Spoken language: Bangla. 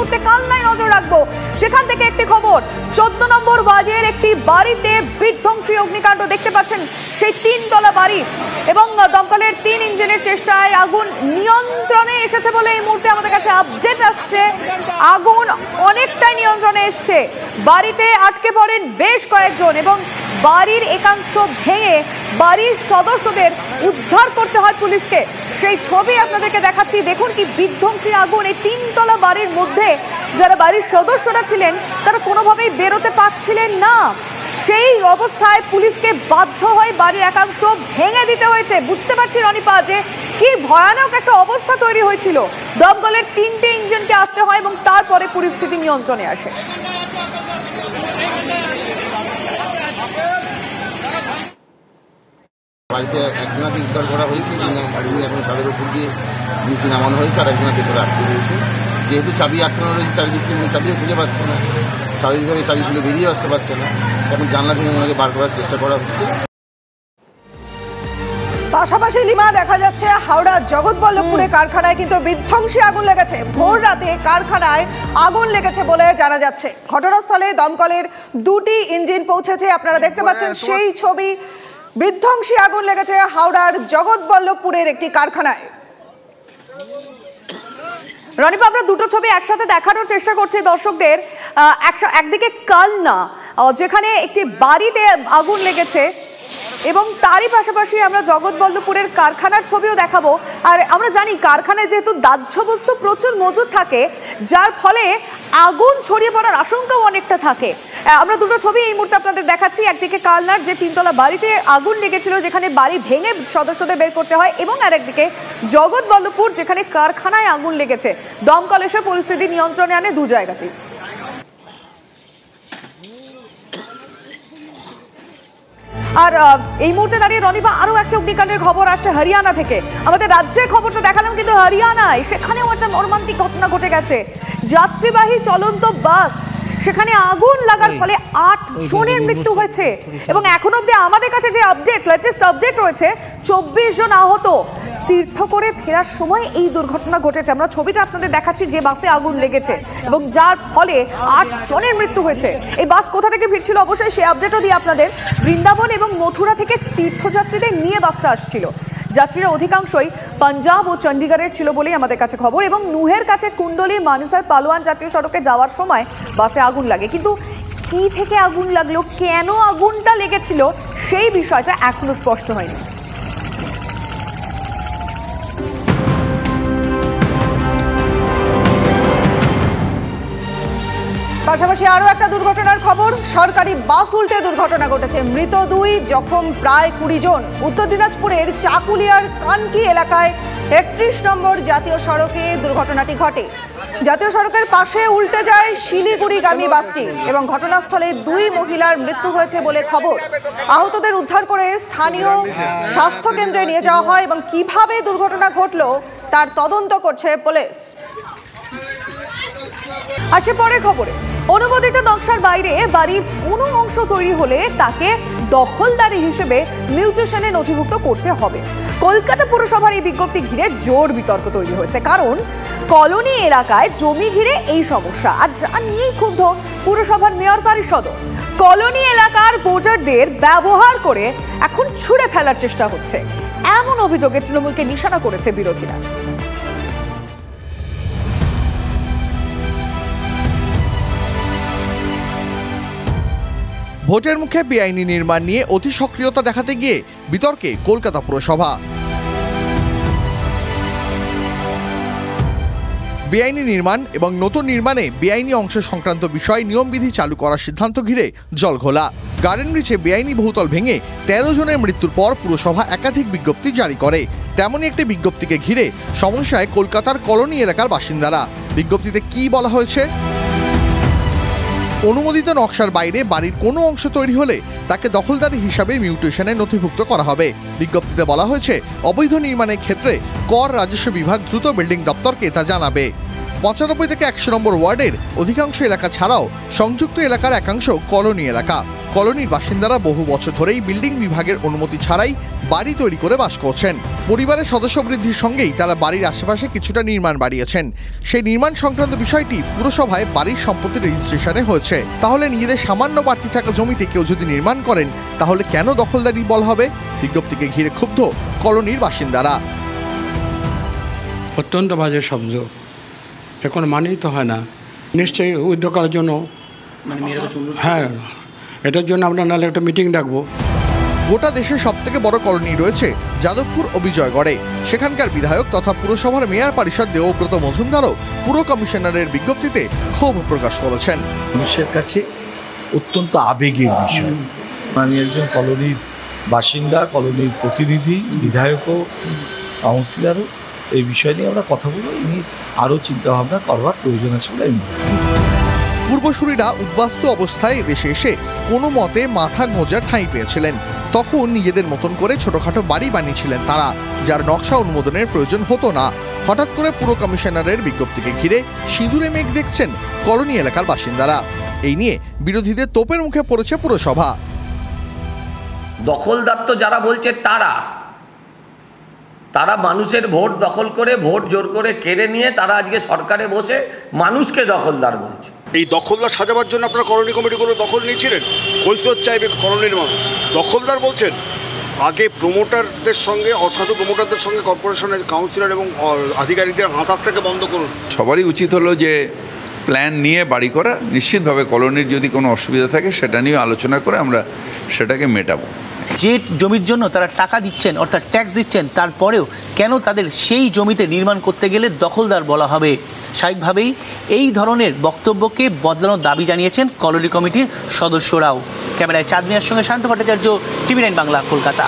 মুহূর্তে কালনায় নজর রাখবো। সেখান থেকে একটি খবর, 14 নম্বর ওয়ার্ডের একটি বাড়িতে বিধ্বংসী অগ্নিকাণ্ড দেখতে পাচ্ছেন। সেই 3 তলা বাড়ি এবং দমকলের 3 ইঞ্জিনের চেষ্টায় আগুন নিয়ন্ত্রণে এসেছে বলে এই মুহূর্তে আমাদের কাছে আপডেট আসছে। আগুন অনেকটাই নিয়ন্ত্রণে এসছে। বাড়িতে আটকে পড়েন বেশ কয়েকজন এবং বাড়ির একাংশ ভেঙে বাড়ির সদস্যদের উদ্ধার করতে হয় পুলিশকে। সেই ছবি আপনাদেরকে দেখাচ্ছি। দেখুন কি বিধ্বংসী আগুন। এই 3 তলা বাড়ির মধ্যে যারা বাড়ির সদস্যরা ছিলেন তারা কোনোভাবেই বেরোতে পারছিলেন না। সেই অবস্থায় পুলিশকে বাধ্য হয়ে বাড়ির একাংশ ভেঙে দিতে হয়েছে। বুঝতে পারছি রনিপা যে কি ভয়ানক একটা অবস্থা তৈরি হয়েছিল। দমকলের 3টে ইঞ্জিনকে আসতে হয় এবং তারপরে পরিস্থিতি নিয়ন্ত্রণে আসে। বাড়িতে একজনকে উদ্ধার করা হয়েছে, এখন ছাদের উপর দিয়ে নিচে নামানো হয়েছে, আর একজনের ভেতরে আটকে রয়েছে। যেহেতু চাবি আটকানো রয়েছে চারিদিক থেকে, চাবিও খুঁজে পাচ্ছে না, স্বাভাবিকভাবে চাবি খুলে বেরিয়ে আসতে পারছে না। এখন জানলা থেকে ওনাকে বার করার চেষ্টা করা হচ্ছে। পাশাপাশি লিমা দেখা যাচ্ছে হাওড়া জগৎবল্লভপুরে কারখানায় কিন্তু বিধ্বংসী আগুন লেগেছে। ভোর রাতে কারখানায় আগুন লেগেছে বলে জানা যাচ্ছে। ঘটনাস্থলে দমকলের 2টি ইঞ্জিন পৌঁছেছে। আপনারা দেখতে পাচ্ছেন সেই ছবি। বিধ্বংসী আগুন লেগেছে হাওড়ার জগৎবল্লভপুরের একটি কারখানায়। রনিপা, আমরা দুটো ছবি একসাথে দেখানোর চেষ্টা করছি দর্শকদের। একদিকে কালনা, যেখানে একটি বাড়িতে আগুন লেগেছে, এবং তারই পাশাপাশি আমরা জগৎবল্লভপুরের কারখানার ছবিও দেখাবো। আর আমরা জানি কারখানায় যেহেতু দাহ্য বস্তু প্রচুর মজুদ থাকে, যার ফলে আগুন ছড়িয়ে পড়ার আশঙ্কাও অনেকটা থাকে। আমরা দুটো ছবি এই মুহূর্তে আপনাদের দেখাচ্ছি। একদিকে কালনার যে 3 তলা বাড়িতে আগুন লেগেছিল, যেখানে বাড়ি ভেঙে সদস্যদের বের করতে হয়, এবং আরেকদিকে জগৎবল্লভপুর, যেখানে কারখানায় আগুন লেগেছে। দমকল এসে পরিস্থিতি নিয়ন্ত্রণে আনে দু জায়গাতেই। আর এই মুহূর্তে দাঁড়িয়ে রনিবা আরো একটা অগ্নিকাণ্ডের খবর আসছে হরিয়ানা থেকে। আমাদের রাজ্যের খবর তো দেখালাম, কিন্তু হরিয়ানায় সেখানেও একটা মর্মান্তিক ঘটনা ঘটে গেছে। যাত্রীবাহী চলন্ত বাস, সেখানে আগুন লাগার ফলে 8 জনের মৃত্যু হয়েছে এবং এখন অবধি আমাদের কাছে যে লেটেস্ট আপডেট রয়েছে 24 জন আহত। তীর্থ করে ফেরার সময় এই দুর্ঘটনা ঘটেছে। আমরা ছবিটা আপনাদের দেখাচ্ছি যে বাসে আগুন লেগেছে এবং যার ফলে 8 জনের মৃত্যু হয়েছে। এই বাস কোথা থেকে ফিরছিল অবশ্যই সেই আপডেটও দিই আপনাদের। বৃন্দাবন এবং মথুরা থেকে তীর্থযাত্রীদের নিয়ে বাসটা আসছিল। যাত্রীরা অধিকাংশই পাঞ্জাব ও চণ্ডীগড়ের ছিল বলেই আমাদের কাছে খবর। এবং নুহের কাছে কুণ্ডলী মানসার পালোয়ান জাতীয় সড়কে যাওয়ার সময় বাসে আগুন লাগে। কিন্তু কি থেকে আগুন লাগলো, কেন আগুনটা লেগেছিল, সেই বিষয়টা এখনো স্পষ্ট হয়নি। পাশাপাশি আরো একটা দুর্ঘটনার খবর। সরকারি বাস উল্টে দুর্ঘটনা ঘটেছে। মৃত 2, জখম প্রায় 20 জন। উত্তর দিনাজপুরের চাকুলিয়ার কানকি এলাকায় 31 নম্বর জাতীয় সড়কে দুর্ঘটনাটি ঘটে। জাতীয় সড়কের পাশে উল্টে যায় শিলিগুড়িগামী বাসটি এবং ঘটনাস্থলে 2 মহিলার মৃত্যু হয়েছে বলে খবর। আহতদের উদ্ধার করে স্থানীয় স্বাস্থ্য কেন্দ্রে নিয়ে যাওয়া হয় এবং কিভাবে দুর্ঘটনা ঘটলো তার তদন্ত করছে পুলিশ। আসে পরের খবরে। অনুমোদিত নকশার বাইরে বাড়ির কোনো অংশ তৈরি হলে তাকে দখলদারি হিসেবে মিউটেশনে নথিভুক্ত করতে হবে। কলকাতা পুরসভার এই বিজ্ঞপ্তি ঘিরে জোর বিতর্ক তৈরি হয়েছে, কারণ কলোনি এলাকায় জমি ঘিরে এই সমস্যা, আর যা নিয়েই ক্ষুব্ধ পুরসভার মেয়র পরিষদ। কলোনি এলাকার ভোটারদের ব্যবহার করে এখন ছুঁড়ে ফেলার চেষ্টা হচ্ছে, এমন অভিযোগে তৃণমূলকে নিশানা করেছে বিরোধীরা। ভোটের মুখে বেআইনি নির্মাণ নিয়ে অতি সক্রিয়তা দেখাতে গিয়ে বিতর্কে কলকাতা পুরসভা। বেআইনি নির্মাণ এবং নতুন নির্মাণে বেআইনি অংশ সংক্রান্ত বিষয় নিয়মবিধি চালু করার সিদ্ধান্ত ঘিরে জলঘোলা। গার্ডেন ব্রিজে বেআইনি বহুতল ভেঙে 13 জনের মৃত্যুর পর পুরসভা একাধিক বিজ্ঞপ্তি জারি করে। তেমনই একটি বিজ্ঞপ্তিকে ঘিরে সমস্যায় কলকাতার কলোনি এলাকার বাসিন্দারা। বিজ্ঞপ্তিতে কি বলা হয়েছে? অনুমোদিত নকশার বাইরে বাড়ির কোনো অংশ তৈরি হলে তাকে দখলদারি হিসাবে মিউটেশনে নথিভুক্ত করা হবে। বিজ্ঞপ্তিতে বলা হয়েছে অবৈধ নির্মাণের ক্ষেত্রে কর রাজস্ব বিভাগ দ্রুত বিল্ডিং দপ্তরকে তা জানাবে। 95 থেকে 100 নম্বর ওয়ার্ডের অধিকাংশ এলাকা ছাড়াও সংযুক্ত এলাকার একাংশ কলোনি এলাকা। কলোনির বাসিন্দারা বহু বছর ধরেই বিল্ডিং বিভাগের অনুমতি ছাড়াই বাড়ি তৈরি করে বাস করছেন। পরিবারের সদস্য বৃদ্ধির সঙ্গেই তারা বাড়ির আশেপাশে কিছুটা নির্মাণ বাড়িয়েছেন। সেই নির্মাণ সংক্রান্ত বিষয়টি পুরসভায় বাড়ির সম্পত্তি রেজিস্ট্রেশনে হয়েছে। তাহলে নিজেদের সামান্য বাড়তি থাকা জমিতে কেউ যদি নির্মাণ করেন তাহলে কেন দখলদারি বলা হবে? বিজ্ঞপ্তিকে ঘিরে ক্ষুব্ধ কলোনির বাসিন্দারা। অত্যন্ত বাজে শব্দ, এখন মানেই তো হয় না। নিশ্চয়ই উদ্যোগ করার জন্য, হ্যাঁ, এটার জন্য আমরা নাহলে একটা মিটিং ডাকবো। গোটা দেশে সবথেকে বড় কলোনি রয়েছে যাদবপুর ও বিজয়গড়ে। সেখানকার বিধায়ক তথা পুরসভার মেয়র পরিষদ দেবব্রত মজুমদারও পুর কমিশনারের বিজ্ঞপ্তিতে ক্ষোভ প্রকাশ করেছেন। মানুষের কাছে অত্যন্ত আবেগের বিষয়। আমি একজন কলোনির বাসিন্দা, কলোনির প্রতিনিধি, বিধায়কও, কাউন্সিলরও। এই বিষয় নিয়ে আমরা কথা বলবো, এই নিয়ে আরও চিন্তাভাবনা করবার প্রয়োজন আছে বলে আমি মনে করি। পূর্বসূরীরা উদ্বাস্তু অবস্থায় দেশে এসে কোনো মতে মাথা গোঁজার ঠাঁই পেয়েছিলেন। তখন নিজেদের মতন করে ছোটখাটো বাড়ি বানিয়েছিলেন তারা, যার নকশা অনুমোদনের প্রয়োজন হতো না। হঠাৎ করে পুর কমিশনারের বিজ্ঞপ্তিকে ঘিরে সিঁদুরে মেঘ দেখছেন কলোনি এলাকার বাসিন্দারা। এই নিয়ে বিরোধীদের তোপের মুখে পড়েছে পুরসভা। দখলদার তো যারা বলছে তারা মানুষের ভোট দখল করে, ভোট জোর করে কেড়ে নিয়ে তারা আজকে সরকারে বসে মানুষকে দখলদার বলছে। এই দখলদার সাজাবার জন্য আপনারা কলোনি কমিটিগুলো দখল নিয়েছিলেন। কৈফিয়ত চাইবে কলোনির মানুষ। দখলদার বলছেন, আগে প্রমোটারদের সঙ্গে, অসাধু প্রমোটারদের সঙ্গে কর্পোরেশনের কাউন্সিলর এবং আধিকারিকদের হাতাটাকে বন্ধ করুন। সবারই উচিত হলো যে প্ল্যান নিয়ে বাড়ি করা। নিশ্চিতভাবে কলোনির যদি কোনো অসুবিধা থাকে সেটা নিয়ে আলোচনা করে আমরা সেটাকে মেটাবো। যে জমির জন্য তারা টাকা দিচ্ছেন, অর্থাৎ ট্যাক্স দিচ্ছেন, তারপরেও কেন তাদের সেই জমিতে নির্মাণ করতে গেলে দখলদার বলা হবে? স্বাভাবিকভাবেই এই ধরনের বক্তব্যকে বদলানোর দাবি জানিয়েছেন কলোনি কমিটির সদস্যরাও। ক্যামেরায় চাঁদ মিয়ার সঙ্গে শান্ত ভট্টাচার্য, টিভি9 বাংলা, কলকাতা।